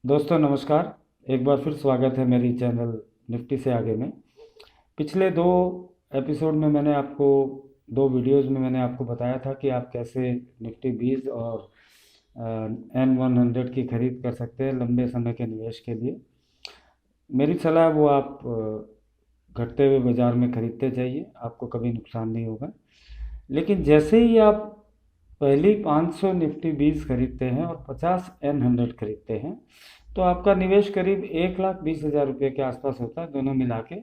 दोस्तों नमस्कार। एक बार फिर स्वागत है मेरी चैनल निफ्टी से आगे में। पिछले दो एपिसोड में मैंने आपको दो वीडियोस में मैंने आपको बताया था कि आप कैसे निफ्टी 20 और N100 की खरीद कर सकते हैं लंबे समय के निवेश के लिए। मेरी सलाह है वो आप घटते हुए बाज़ार में खरीदते जाइए, आपको कभी नुकसान नहीं होगा। लेकिन जैसे ही आप पहली 500 निफ्टी 20 खरीदते हैं और 50 N100 खरीदते हैं तो आपका निवेश करीब 1,20,000 रुपये के आसपास होता है दोनों मिला के।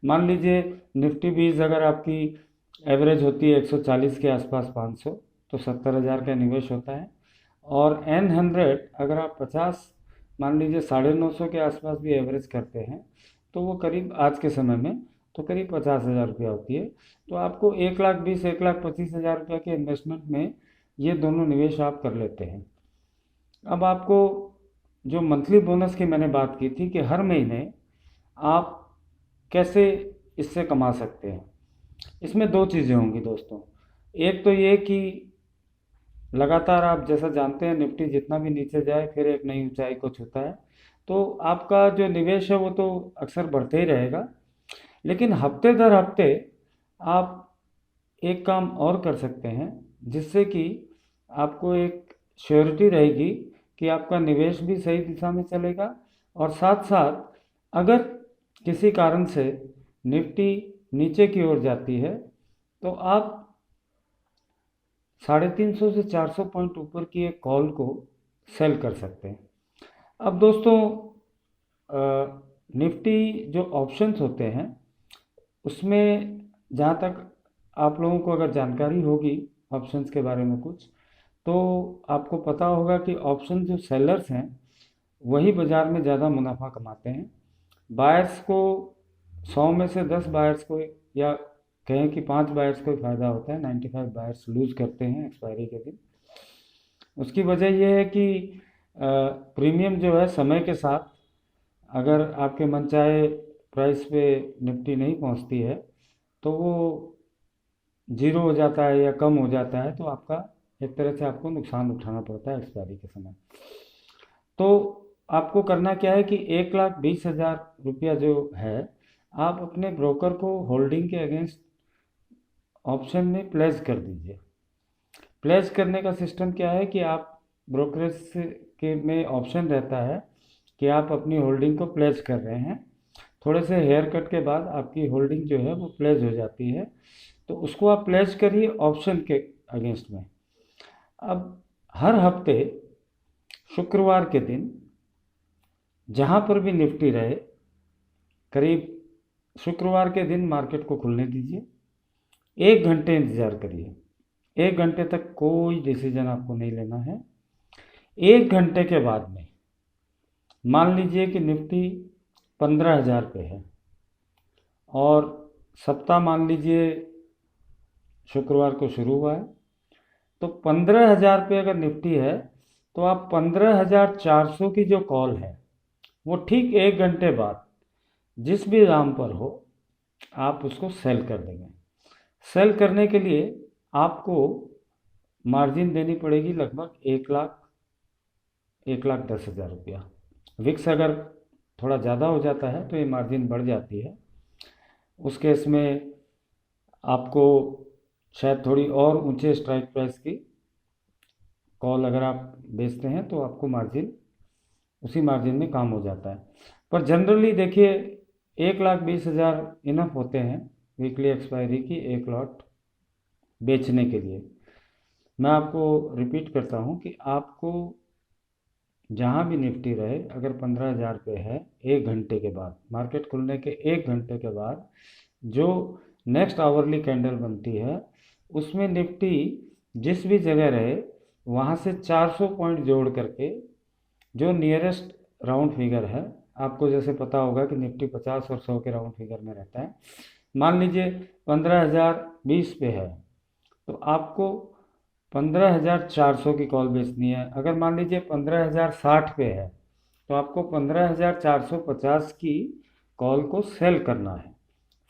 मान लीजिए निफ्टी 20 अगर आपकी एवरेज होती है 140 के आसपास 500, तो 70,000 का निवेश होता है। और N100 अगर आप 50 मान लीजिए 950 के आसपास भी एवरेज करते हैं तो वो करीब आज के समय में तो करीब 50,000 रुपया होती है। तो आपको 1,20,000 1,25,000 रुपये के इन्वेस्टमेंट में ये दोनों निवेश आप कर लेते हैं। अब आपको जो मंथली बोनस की मैंने बात की थी कि हर महीने आप कैसे इससे कमा सकते हैं, इसमें दो चीज़ें होंगी दोस्तों। एक तो ये कि लगातार आप जैसा जानते हैं निफ्टी जितना भी नीचे जाए फिर एक नई ऊंचाई को छूता है, तो आपका जो निवेश है वो तो अक्सर बढ़ते ही रहेगा। लेकिन हफ्ते दर हफ्ते आप एक काम और कर सकते हैं जिससे कि आपको एक श्योरिटी रहेगी कि आपका निवेश भी सही दिशा में चलेगा। और साथ साथ अगर किसी कारण से निफ्टी नीचे की ओर जाती है तो आप 350 से 400 पॉइंट ऊपर की एक कॉल को सेल कर सकते हैं। अब दोस्तों निफ्टी जो ऑप्शंस होते हैं उसमें जहाँ तक आप लोगों को अगर जानकारी होगी ऑप्शंस के बारे में कुछ, तो आपको पता होगा कि ऑप्शन जो सेलर्स हैं वही बाज़ार में ज़्यादा मुनाफा कमाते हैं। बायर्स को 100 में से 10 बायर्स को या कहें कि 5 बायर्स को फ़ायदा होता है, 95 बायर्स लूज़ करते हैं एक्सपायरी के दिन। उसकी वजह यह है कि प्रीमियम जो है समय के साथ अगर आपके मनचाहे प्राइस पे निफ्टी नहीं पहुंचती है तो वो जीरो हो जाता है या कम हो जाता है, तो आपका एक तरह से आपको नुकसान उठाना पड़ता है एक्सपायरी के समय। तो आपको करना क्या है कि 1,20,000 रुपया जो है आप अपने ब्रोकर को होल्डिंग के अगेंस्ट ऑप्शन में प्लेस कर दीजिए। प्लेस करने का सिस्टम क्या है कि आप ब्रोकरेज के में ऑप्शन रहता है कि आप अपनी होल्डिंग को प्लेस कर रहे हैं, थोड़े से हेयर कट के बाद आपकी होल्डिंग जो है वो प्लेस हो जाती है, तो उसको आप प्लेस करिए ऑप्शन के अगेंस्ट में। अब हर हफ्ते शुक्रवार के दिन जहाँ पर भी निफ्टी रहे, करीब शुक्रवार के दिन मार्केट को खुलने दीजिए, 1 घंटे इंतज़ार करिए। 1 घंटे तक कोई डिसीजन आपको नहीं लेना है। 1 घंटे के बाद में मान लीजिए कि निफ्टी 15,000 पे है और सप्ताह मान लीजिए शुक्रवार को शुरू हुआ है, तो 15,000 पे अगर निफ्टी है तो आप 15,400 की जो कॉल है वो ठीक 1 घंटे बाद जिस भी दाम पर हो आप उसको सेल कर देंगे। सेल करने के लिए आपको मार्जिन देनी पड़ेगी लगभग 1,10,000 रुपया। विक्स अगर थोड़ा ज़्यादा हो जाता है तो ये मार्जिन बढ़ जाती है। उस केस में आपको शायद थोड़ी और ऊंचे स्ट्राइक प्राइस की कॉल अगर आप बेचते हैं तो आपको मार्जिन उसी मार्जिन में काम हो जाता है। पर जनरली देखिए 1,20,000 इनफ होते हैं वीकली एक्सपायरी की एक लॉट बेचने के लिए। मैं आपको रिपीट करता हूँ कि आपको जहाँ भी निफ्टी रहे अगर 15,000 पे है, 1 घंटे के बाद मार्केट खुलने के 1 घंटे के बाद जो नेक्स्ट आवरली कैंडल बनती है उसमें निफ्टी जिस भी जगह रहे वहाँ से 400 पॉइंट जोड़ करके जो नियरेस्ट राउंड फिगर है, आपको जैसे पता होगा कि निफ्टी 50 और 100 के राउंड फिगर में रहता है। मान लीजिए 15,020 पे है तो आपको 15,400 की कॉल बेचनी है। अगर मान लीजिए 15,060 पे है तो आपको 15,450 की कॉल को सेल करना है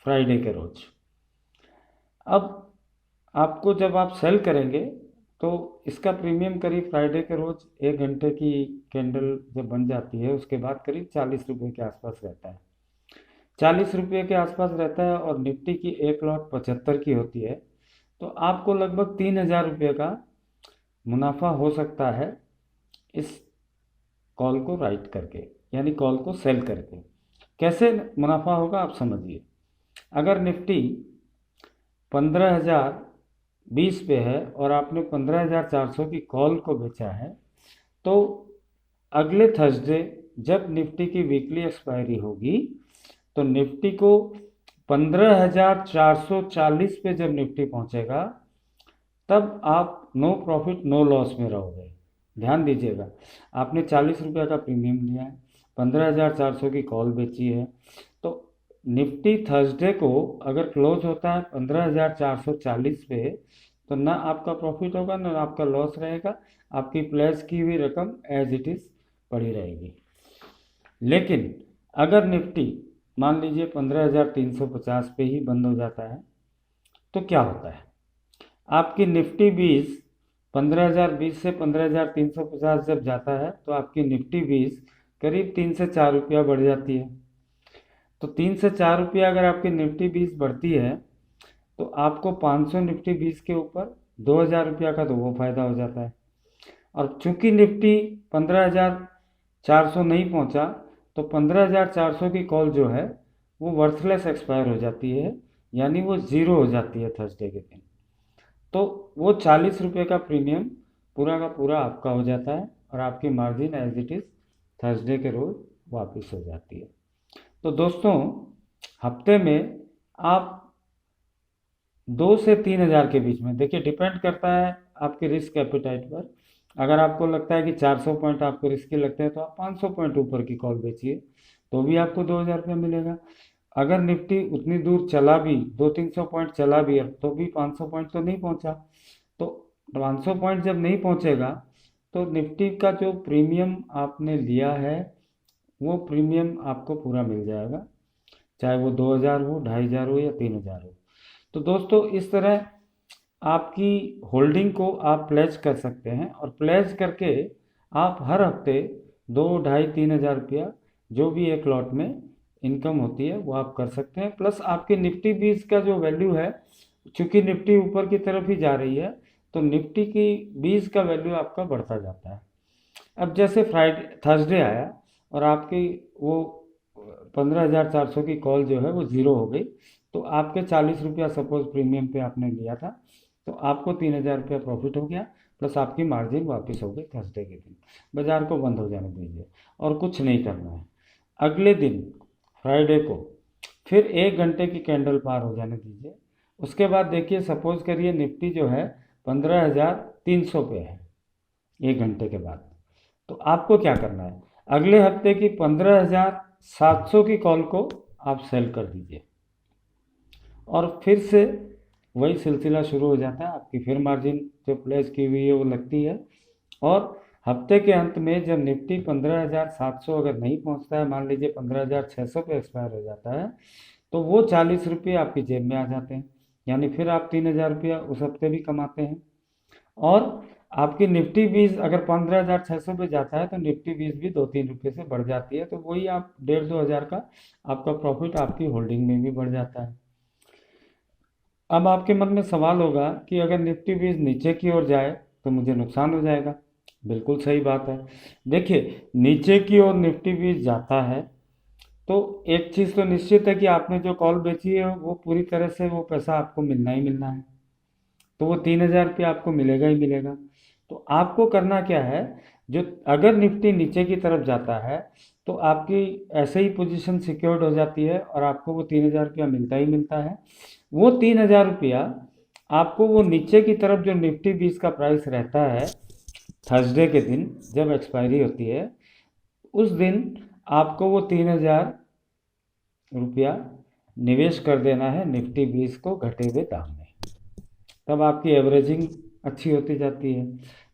फ्राइडे के रोज। अब आपको जब आप सेल करेंगे तो इसका प्रीमियम करीब फ्राइडे के रोज़ 1 घंटे की कैंडल जब बन जाती है उसके बाद करीब 40 रुपये के आसपास रहता है। 40 रुपये के आसपास रहता है और निफ्टी की एक लॉट 75 की होती है। तो आपको लगभग 3,000 रुपये का मुनाफा हो सकता है इस कॉल को राइट करके, यानी कॉल को सेल करके। कैसे मुनाफा होगा आप समझिए। अगर निफ्टी 15,020 पे है और आपने 15,400 की कॉल को बेचा है, तो अगले थर्सडे जब निफ्टी की वीकली एक्सपायरी होगी तो निफ्टी को 15,440 पे जब निफ्टी पहुंचेगा तब आप नो प्रॉफिट नो लॉस में रहोगे। ध्यान दीजिएगा, आपने 40 रुपये का प्रीमियम लिया है, 15,400 की कॉल बेची है, तो निफ्टी थर्सडे को अगर क्लोज होता है 15,440 पे, तो ना आपका प्रॉफिट होगा ना आपका लॉस रहेगा, आपकी प्लेस की हुई रकम एज इट इज़ पड़ी रहेगी। लेकिन अगर निफ्टी मान लीजिए 15,350 पे ही बंद हो जाता है तो क्या होता है, आपकी निफ्टी 20 15,020 से 15,350 जब जाता है तो आपकी निफ्टी 20 करीब 3 से 4 रुपया बढ़ जाती है। तो 3 से 4 रुपया अगर आपकी निफ्टी 20 बढ़ती है तो आपको 500 निफ्टी 20 के ऊपर 2,000 रुपया का तो वो फ़ायदा हो जाता है। और चूंकि निफ्टी 15,400 नहीं पहुंचा तो 15,400 की कॉल जो है वो वर्थलेस एक्सपायर हो जाती है, यानी वो ज़ीरो हो जाती है थर्सडे के दिन। तो वो 40 रुपये का प्रीमियम पूरा का पूरा आपका हो जाता है और आपकी margin as it is Thursday के रोज़ वापस हो जाती है। तो दोस्तों, हफ्ते में आप 2 से 3 हज़ार के बीच में, देखिए डिपेंड करता है आपके रिस्क एपिटाइट पर। अगर आपको लगता है कि 400 पॉइंट आपको रिस्की लगते हैं तो आप 500 पॉइंट ऊपर की कॉल बेचिए, तो भी आपको 2,000 रुपये मिलेगा। अगर निफ्टी उतनी दूर चला भी, 200-300 पॉइंट चला भी है, तो भी 500 पॉइंट तो नहीं पहुंचा। तो 500 पॉइंट जब नहीं पहुंचेगा तो निफ्टी का जो प्रीमियम आपने लिया है वो प्रीमियम आपको पूरा मिल जाएगा, चाहे वो 2,000 हो, 2,500 हो या 3,000 हो। तो दोस्तों, इस तरह आपकी होल्डिंग को आप प्लेज कर सकते हैं और प्लेज करके आप हर हफ्ते 2, 2.5, 3,000 रुपया जो भी एक लॉट में इनकम होती है वो आप कर सकते हैं। प्लस आपकी निफ्टी 20 का जो वैल्यू है, चूंकि निफ्टी ऊपर की तरफ ही जा रही है तो निफ्टी की 20 का वैल्यू आपका बढ़ता जाता है। अब जैसे फ्राइडे थर्सडे आया और आपकी वो 15,400 की कॉल जो है वो ज़ीरो हो गई, तो आपके 40 रुपया सपोज प्रीमियम पे आपने लिया था, तो आपको 3,000 रुपया प्रॉफिट हो गया, प्लस आपकी मार्जिन वापस हो गई थर्सडे के दिन। बाज़ार को बंद हो जाने दीजिए और कुछ नहीं करना है। अगले दिन फ्राइडे को फिर 1 घंटे की कैंडल पार हो जाने दीजिए। उसके बाद देखिए, सपोज करिए निफ्टी जो है 15,300 पे है 1 घंटे के बाद, तो आपको क्या करना है, अगले हफ्ते की 15,700 की कॉल को आप सेल कर दीजिए और फिर से वही सिलसिला शुरू हो जाता है। आपकी फिर मार्जिन जो प्लेस की हुई है वो लगती है और हफ्ते के अंत में जब निफ्टी 15,700 अगर नहीं पहुंचता है, मान लीजिए 15,600 पे एक्सपायर हो जाता है, तो वो 40 रुपये आपकी जेब में आ जाते हैं, यानी फिर आप 3,000 रुपया उस हफ्ते भी कमाते हैं। और आपकी निफ्टी 20 अगर 15,600 पे जाता है तो निफ्टी 20 भी 2-3 रुपये से बढ़ जाती है, तो वही आप 1,500 हज़ार का आपका प्रॉफिट आपकी होल्डिंग में भी बढ़ जाता है। अब आपके मन में सवाल होगा कि अगर निफ्टी 20 नीचे की ओर जाए तो मुझे नुकसान हो जाएगा। बिल्कुल सही बात है। देखिए, नीचे की ओर निफ्टी 20 जाता है तो एक चीज़ तो निश्चित है कि आपने जो कॉल बेची है वो पूरी तरह से वो पैसा आपको मिलना ही मिलना है, तो वो 3,000 रुपया आपको मिलेगा ही मिलेगा। तो आपको करना क्या है, जो अगर निफ्टी नीचे की तरफ जाता है तो आपकी ऐसे ही पोजीशन सिक्योर्ड हो जाती है और आपको वो 3,000 रुपया मिलता ही मिलता है। वो 3,000 रुपया आपको वो नीचे की तरफ जो निफ्टी 20 का प्राइस रहता है थर्सडे के दिन जब एक्सपायरी होती है, उस दिन आपको वो 3,000 रुपया निवेश कर देना है निफ्टी 20 को घटे हुए दाम में, तब आपकी एवरेजिंग अच्छी होती जाती है।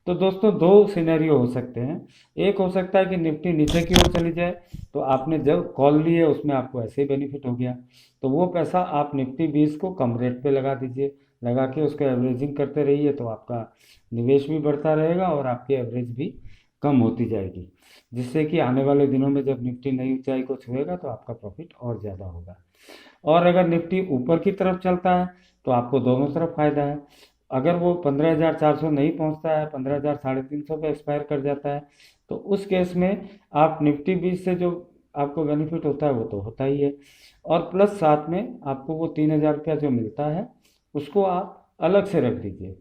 तो दोस्तों, दो सिनेरियो हो सकते हैं। एक हो सकता है कि निफ्टी नीचे की ओर चली जाए तो आपने जब कॉल ली है उसमें आपको ऐसे ही बेनिफिट हो गया, तो वो पैसा आप निफ्टी 20 को कम रेट पे लगा दीजिए, लगा के उसको एवरेजिंग करते रहिए, तो आपका निवेश भी बढ़ता रहेगा और आपकी एवरेज भी कम होती जाएगी, जिससे कि आने वाले दिनों में जब निफ्टी नई ऊंचाई को छुएगा तो आपका प्रॉफिट और ज़्यादा होगा। और अगर निफ्टी ऊपर की तरफ चलता है तो आपको दोनों तरफ फायदा है। अगर वो 15,400 नहीं पहुंचता है, 15,350 पे एक्सपायर कर जाता है, तो उस केस में आप निफ्टी 20 से जो आपको बेनिफिट होता है वो तो होता ही है, और प्लस साथ में आपको वो 3,000 रुपया जो मिलता है उसको आप अलग से रख दीजिए।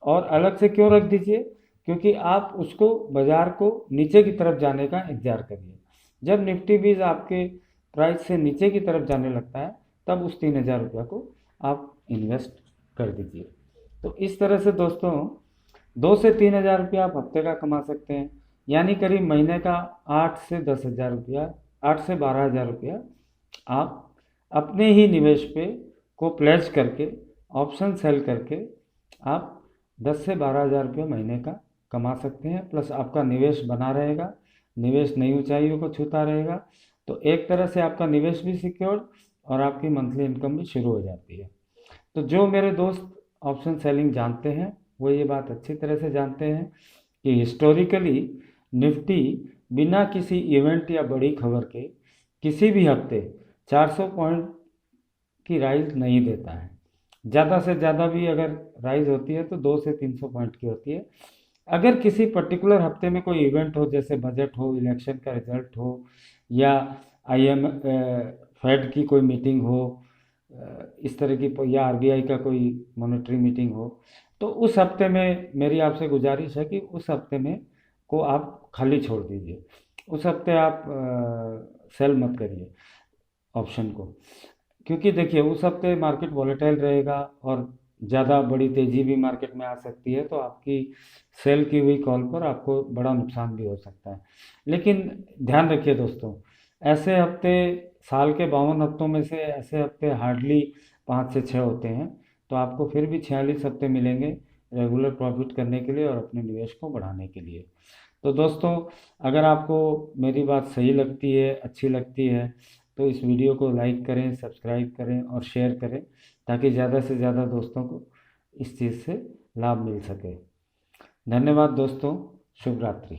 और अलग से क्यों रख दीजिए? क्योंकि आप उसको बाजार को नीचे की तरफ जाने का इंतजार करिए। जब निफ्टी 20 आपके प्राइस से नीचे की तरफ जाने लगता है तब उस 3,000 रुपया को आप इन्वेस्ट कर दीजिए। तो इस तरह से दोस्तों 2 से 3 हज़ार रुपया आप हफ्ते का कमा सकते हैं, यानी करीब महीने का 8 से 10 हज़ार रुपया, 8 से 12 हज़ार रुपया आप अपने ही निवेश पे को प्लेज करके, ऑप्शन सेल करके आप 10 से 12 हज़ार रुपया महीने का कमा सकते हैं। प्लस आपका निवेश बना रहेगा, निवेश नई ऊंचाइयों को छूता रहेगा, तो एक तरह से आपका निवेश भी सिक्योर और आपकी मंथली इनकम भी शुरू हो जाती है। तो जो मेरे दोस्त ऑप्शन सेलिंग जानते हैं वो ये बात अच्छी तरह से जानते हैं कि हिस्टोरिकली निफ्टी बिना किसी इवेंट या बड़ी खबर के किसी भी हफ्ते 400 पॉइंट की राइज नहीं देता है। ज़्यादा से ज़्यादा भी अगर राइज होती है तो 200 से 300 पॉइंट की होती है। अगर किसी पर्टिकुलर हफ्ते में कोई इवेंट हो, जैसे बजट हो, इलेक्शन का रिजल्ट हो, या IM फेड की कोई मीटिंग हो, इस तरह की, या RBI का कोई मॉनेटरी मीटिंग हो, तो उस हफ्ते में मेरी आपसे गुजारिश है कि उस हफ्ते में को आप खाली छोड़ दीजिए। उस हफ्ते आप सेल मत करिए ऑप्शन को, क्योंकि देखिए उस हफ्ते मार्केट वॉलेटाइल रहेगा और ज़्यादा बड़ी तेज़ी भी मार्केट में आ सकती है, तो आपकी सेल की हुई कॉल पर आपको बड़ा नुकसान भी हो सकता है। लेकिन ध्यान रखिए दोस्तों, ऐसे हफ्ते, साल के 52 हफ्तों में से ऐसे हफ्ते हार्डली 5 से 6 होते हैं, तो आपको फिर भी 46 हफ्ते मिलेंगे रेगुलर प्रॉफिट करने के लिए और अपने निवेश को बढ़ाने के लिए। तो दोस्तों, अगर आपको मेरी बात सही लगती है, अच्छी लगती है, तो इस वीडियो को लाइक करें, सब्सक्राइब करें और शेयर करें, ताकि ज़्यादा से ज़्यादा दोस्तों को इस चीज़ से लाभ मिल सके। धन्यवाद दोस्तों, शुभ रात्रि।